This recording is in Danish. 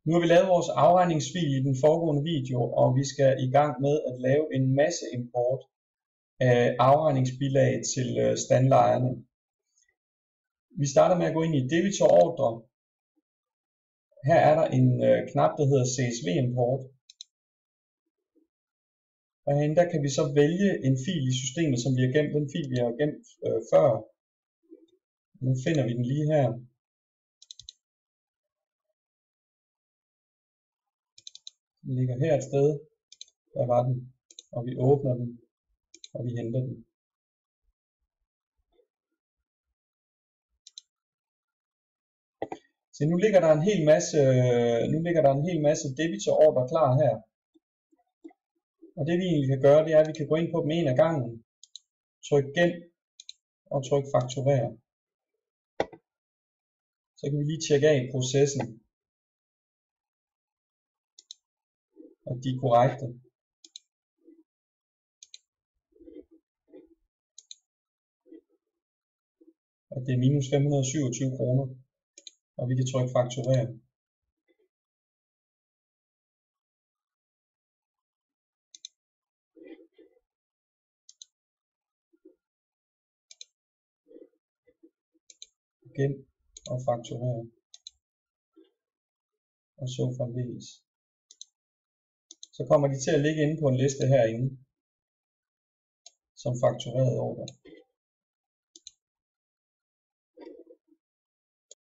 Nu har vi lavet vores afregningsfil i den foregående video, og vi skal i gang med at lave en masse import af afregningsbilag til standlejerne. Vi starter med at gå ind i debitorordre. Her er der en knap, der hedder CSV import. Og herinde der kan vi så vælge en fil i systemet, som vi har gemt. Den fil vi har gemt før. Nu finder vi den lige her. Den ligger her et sted. Der var den. Og vi åbner den. Og vi henter den. Så nu ligger der en hel masse debitorordre klar her. Og det vi egentlig kan gøre, det er, at vi kan gå ind på dem en af gangen, trykke gem og trykke fakturere. Så kan vi lige tjekke af processen, at de er korrekte. At det er minus 527 kroner, og vi kan trykke fakturere. Gem og fakturere. Og så fremdeles. Så kommer de til at ligge inde på en liste herinde, som faktureret ordre.